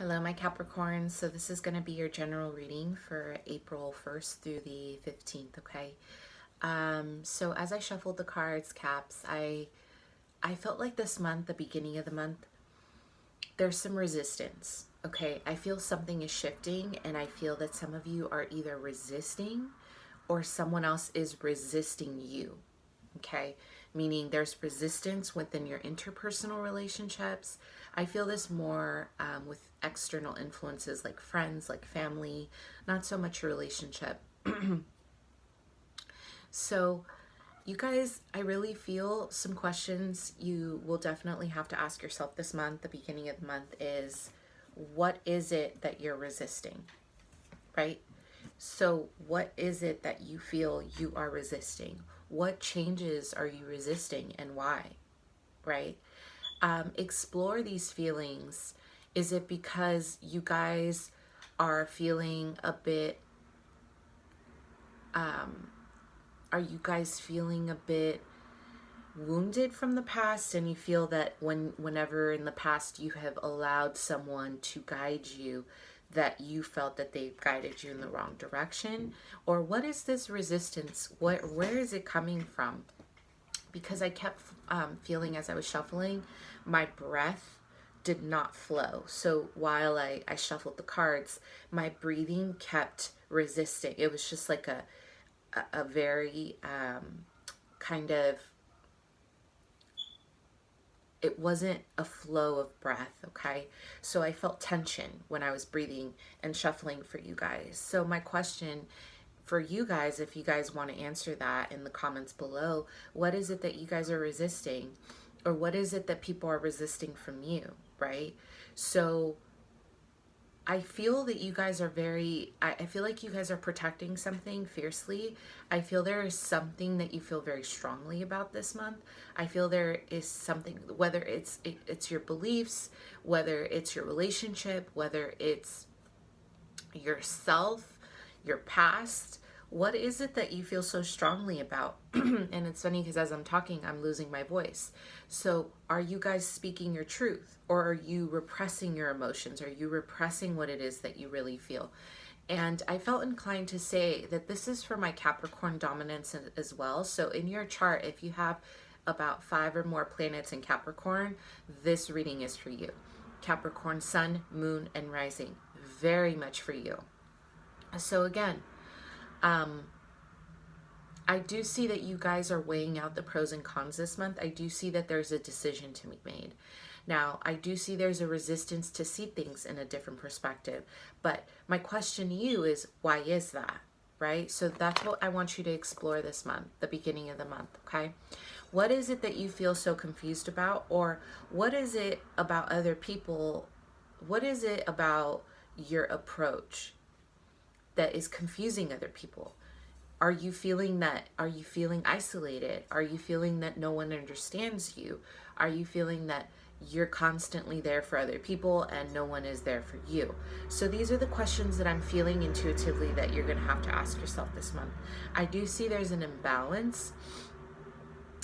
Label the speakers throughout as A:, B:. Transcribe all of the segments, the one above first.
A: Hello, my Capricorn. So this is going to be your general reading for April 1st through the 15th, okay? So as I shuffled the cards, Caps, I felt like this month, the beginning of the month, there's some resistance, okay? I feel something is shifting, and I feel that some of you are either resisting or someone else is resisting you, okay? Meaning there's resistance within your interpersonal relationships. I feel this more with external influences like friends, like family, not so much a relationship. So, you guys, I really feel some questions you will definitely have to ask yourself this month. The beginning of the month is, what is it that you're resisting, right? So, what is it that you feel you are resisting? What changes are you resisting and why, right? Explore these feelings. Is it because you guys are feeling a bit, are you guys feeling a bit wounded from the past, and you feel that whenever in the past you have allowed someone to guide you, that you felt that they've guided you in the wrong direction? Or what is this resistance? Where is it coming from? Because I kept feeling as I was shuffling, my breath did not flow. So while I shuffled the cards, my breathing kept resisting. It was just like a very kind of, it wasn't a flow of breath, okay? So I felt tension when I was breathing and shuffling for you guys. So my question for you guys, if you guys want to answer that in the comments below, what is it that you guys are resisting? Or what is it that people are resisting from you, right? So I feel that you guys are I feel like you guys are protecting something fiercely. I feel there is something that you feel very strongly about this month. I feel there is something, whether it's your beliefs, whether it's your relationship, whether it's yourself, your past. What is it that you feel so strongly about? And it's funny because as I'm talking, I'm losing my voice. So are you guys speaking your truth, or are you repressing your emotions? Are you repressing what it is that you really feel? And I felt inclined to say that this is for my Capricorn dominance as well. So in your chart, if you have about 5 or more planets in Capricorn, this reading is for you. Capricorn sun, moon, and rising. Very much for you. So again, I do see that you guys are weighing out the pros and cons this month. I do see that there's a decision to be made. Now, I do see there's a resistance to see things in a different perspective. But my question to you is, why is that? Right? So that's what I want you to explore this month, the beginning of the month, okay? What is it that you feel so confused about? Or what is it about other people? What is it about your approach that is confusing other people? Are you feeling isolated? Are you feeling that no one understands you? Are you feeling that you're constantly there for other people and no one is there for you? So these are the questions that I'm feeling intuitively that you're going to have to ask yourself this month. I do see there's an imbalance.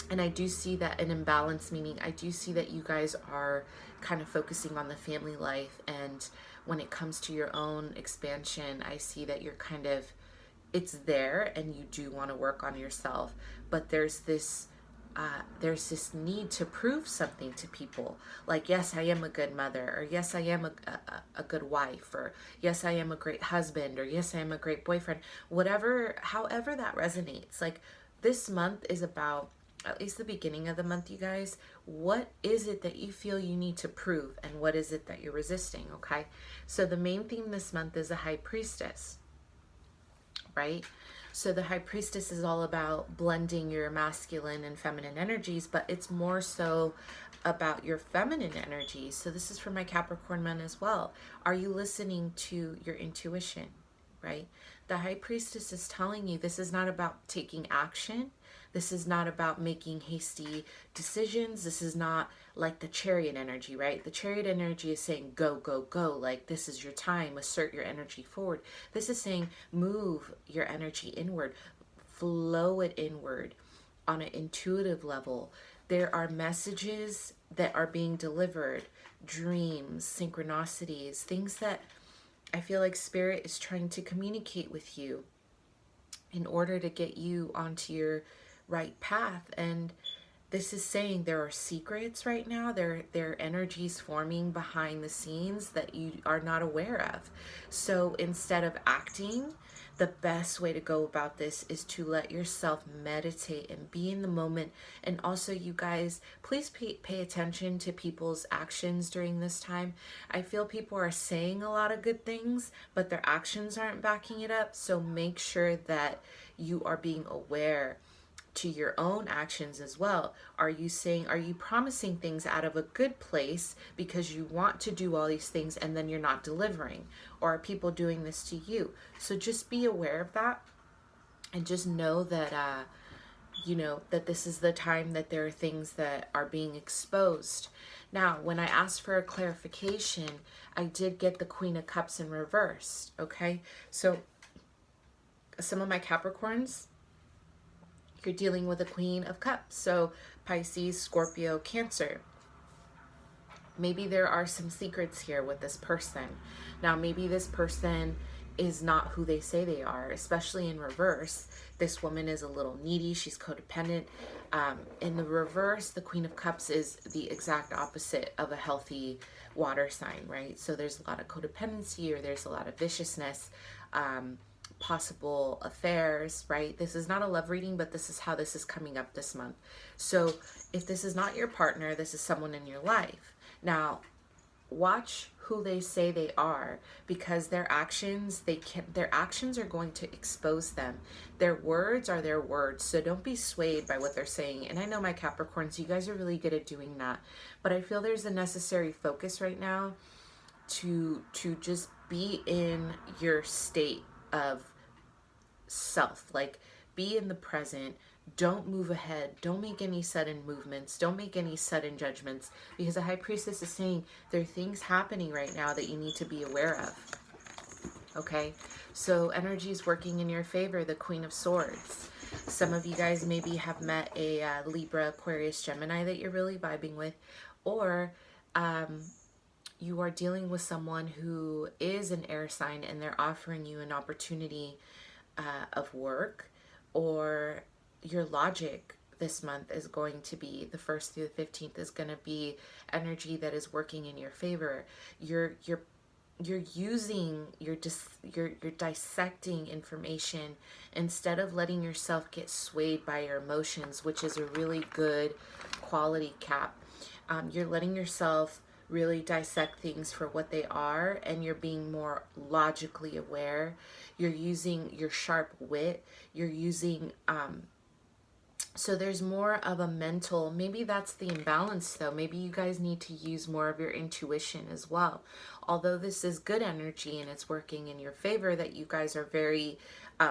A: And I do see that an imbalance, meaning I do see that you guys are kind of focusing on the family life. And when it comes to your own expansion, I see that you're kind of, it's there and you do want to work on yourself. But there's this need to prove something to people. Like, yes, I am a good mother, or yes, I am a good wife, or yes, I am a great husband, or yes, I am a great boyfriend. Whatever, however that resonates. Like, this month is about, at least the beginning of the month, you guys, what is it that you feel you need to prove, and what is it that you're resisting, okay? So the main theme this month is a high priestess, right? So the high priestess is all about blending your masculine and feminine energies, but it's more so about your feminine energies. So this is for my Capricorn men as well. Are you listening to your intuition, right? The high priestess is telling you this is not about taking action. This is not about making hasty decisions. This is not like the chariot energy, right? The chariot energy is saying, go, go, go. Like, this is your time. Assert your energy forward. This is saying, move your energy inward. Flow it inward on an intuitive level. There are messages that are being delivered dreams, synchronicities, things that I feel like Spirit is trying to communicate with you in order to get you onto your right path. And this is saying there are secrets right now. There are energies forming behind the scenes that you are not aware of. So instead of acting, the best way to go about this is to let yourself meditate and be in the moment. And also, you guys, please pay attention to people's actions during this time. I feel people are saying a lot of good things, but their actions aren't backing it up. So make sure that you are being aware to your own actions as well. Are you promising things out of a good place because you want to do all these things and then you're not delivering? Or are people doing this to you? So just be aware of that, and just know that, that this is the time that there are things that are being exposed. Now, when I asked for a clarification, I did get the Queen of Cups in reverse, okay? So some of my Capricorns, you're dealing with a Queen of Cups. So Pisces, Scorpio, Cancer. Maybe there are some secrets here with this person. Now, maybe this person is not who they say they are, especially in reverse. This woman is a little needy. She's codependent. In the reverse, the Queen of Cups is the exact opposite of a healthy water sign, right? So there's a lot of codependency, or there's a lot of viciousness, possible affairs, right? This is not a love reading, but this is how this is coming up this month. So if this is not your partner, this is someone in your life. Now, watch who they say they are, because their actions are going to expose them. Their words are their words, so don't be swayed by what they're saying. And I know, my Capricorns, you guys are really good at doing that, but I feel there's a necessary focus right now to just be in your state of self, like be in the present. Don't move ahead. Don't make any sudden movements. Don't make any sudden judgments, because the High Priestess is saying there are things happening right now that you need to be aware of. Okay, so energy is working in your favor. The Queen of Swords. Some of you guys maybe have met a Libra, Aquarius, Gemini that you're really vibing with, or you are dealing with someone who is an air sign and they're offering you an opportunity of work, or your logic this month is going to be, the 1st through the 15th is going to be energy that is working in your favor. You're dissecting information instead of letting yourself get swayed by your emotions, which is a really good quality, Cap. You're letting yourself really dissect things for what they are, and you're being more logically aware. You're using your sharp wit. You're using so there's more of a mental, maybe that's the imbalance though. Maybe you guys need to use more of your intuition as well. Although this is good energy and it's working in your favor, that you guys are very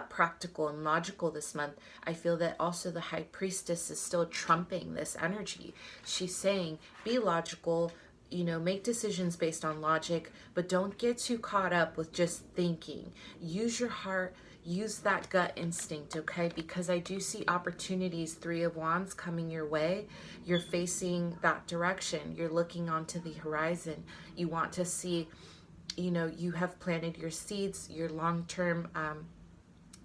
A: practical and logical this month, I feel that also the High Priestess is still trumping this energy. She's saying, be logical, make decisions based on logic, but don't get too caught up with just thinking. Use your heart. Use that gut instinct, okay? Because I do see opportunities, 3 of Wands, coming your way. You're facing that direction. You're looking onto the horizon. You want to see, you have planted your seeds, your long-term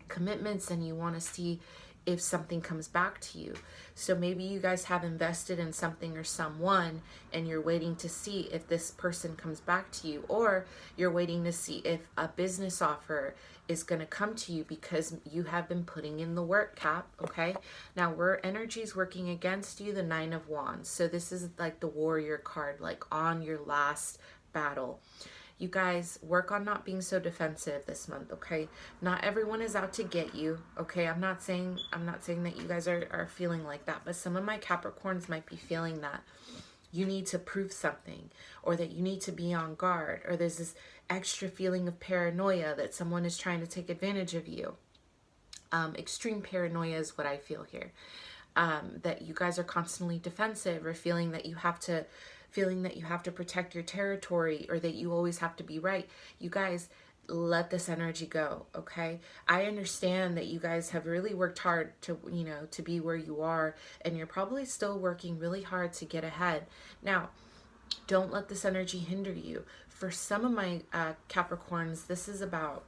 A: commitments, and you want to see if something comes back to you. So maybe you guys have invested in something or someone, and you're waiting to see if this person comes back to you, or you're waiting to see if a business offer is going to come to you because you have been putting in the work, Cap. Okay, now where energy is working against you, the 9 of Wands. So this is like the warrior card, like on your last battle. You guys, work on not being so defensive this month, okay? Not everyone is out to get you, okay? I'm not saying that you guys are feeling like that, but some of my Capricorns might be feeling that you need to prove something, or that you need to be on guard, or there's this extra feeling of paranoia that someone is trying to take advantage of you. Extreme paranoia is what I feel here. That you guys are constantly defensive, or feeling that you have to protect your territory, or that you always have to be right. You guys, let this energy go, okay? I understand that you guys have really worked hard to, to be where you are, and you're probably still working really hard to get ahead. Now, Don't let this energy hinder you. For some of my Capricorns, this is about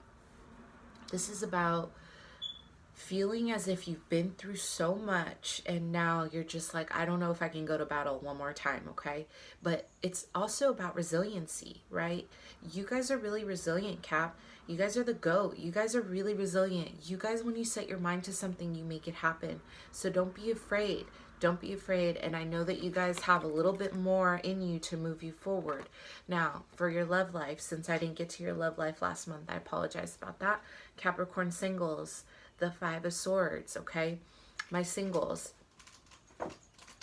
A: feeling as if you've been through so much and now you're just like, I don't know if I can go to battle one more time, okay? But it's also about resiliency, right? You guys are really resilient, Cap. You guys are the GOAT. You guys are really resilient. You guys, when you set your mind to something, you make it happen. So don't be afraid. Don't be afraid. And I know that you guys have a little bit more in you to move you forward. Now, for your love life, since I didn't get to your love life last month, I apologize about that. Capricorn singles, the Five of Swords, okay? My singles,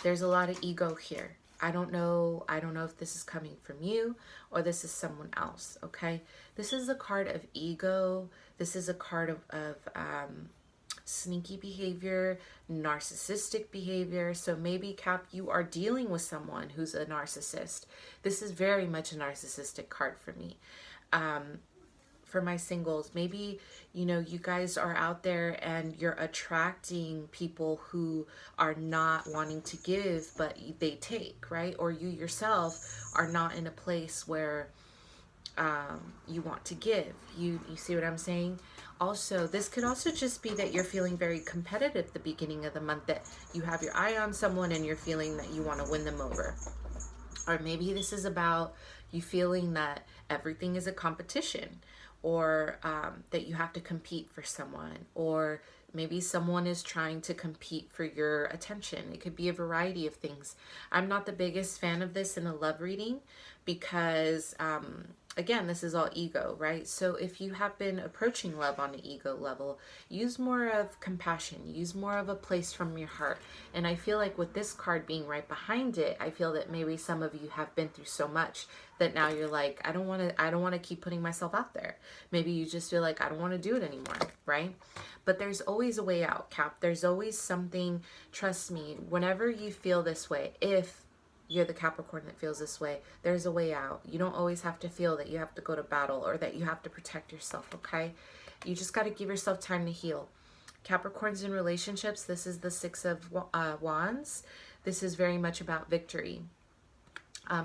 A: there's a lot of ego here. I don't know if this is coming from you or this is someone else, okay? This is a card of ego. This is a card of sneaky behavior, narcissistic behavior. So maybe, Cap, you are dealing with someone who's a narcissist. This is very much a narcissistic card for me. For my singles, maybe, you know, you guys are out there and you're attracting people who are not wanting to give, but they take, right? Or you yourself are not in a place where you want to give. You see what I'm saying? Also, this could also just be that you're feeling very competitive at the beginning of the month, that you have your eye on someone and you're feeling that you want to win them over. Or maybe this is about you feeling that everything is a competition, or that you have to compete for someone, or maybe someone is trying to compete for your attention. It could be a variety of things. I'm not the biggest fan of this in a love reading because again, this is all ego, right? So if you have been approaching love on an ego level, use more of compassion, use more of a place from your heart. And I feel like with this card being right behind it, I feel that maybe some of you have been through so much that now you're like, I don't want to keep putting myself out there. Maybe you just feel like, I don't want to do it anymore, right? But there's always a way out, Cap. There's always something. Trust me, whenever you feel this way, if you're the Capricorn that feels this way, there's a way out. You don't always have to feel that you have to go to battle or that you have to protect yourself, okay? You just got to give yourself time to heal. Capricorns in relationships, this is the Six of Wands. This is very much about victory.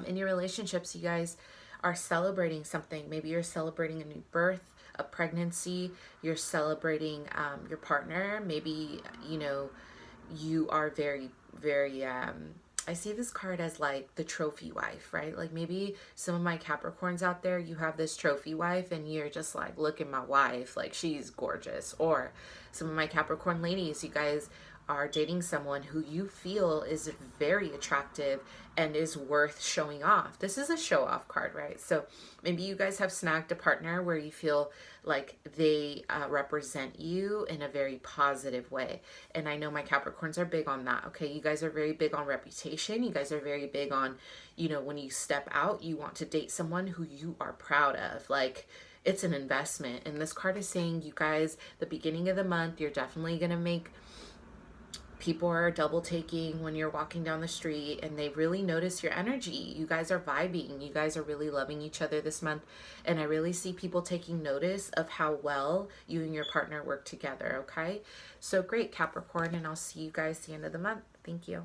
A: In your relationships, you guys are celebrating something. Maybe you're celebrating a new birth, a pregnancy. You're celebrating your partner. Maybe, you know, you are very, very... I see this card as like the trophy wife, right? Like maybe some of my Capricorns out there, you have this trophy wife and you're just like, look at my wife, like she's gorgeous. Or some of my Capricorn ladies, you guys are dating someone who you feel is very attractive and is worth showing off. This is a show off card, right? So maybe you guys have snagged a partner where you feel like they represent you in a very positive way. And I know my Capricorns are big on that, okay? You guys are very big on reputation. You guys are very big on, you know, when you step out, you want to date someone who you are proud of. Like, it's an investment. And this card is saying, you guys, the beginning of the month, you're definitely going to make... People are double taking when you're walking down the street and they really notice your energy. You guys are vibing. You guys are really loving each other this month. And I really see people taking notice of how well you and your partner work together, okay? So great, Capricorn, and I'll see you guys at the end of the month. Thank you.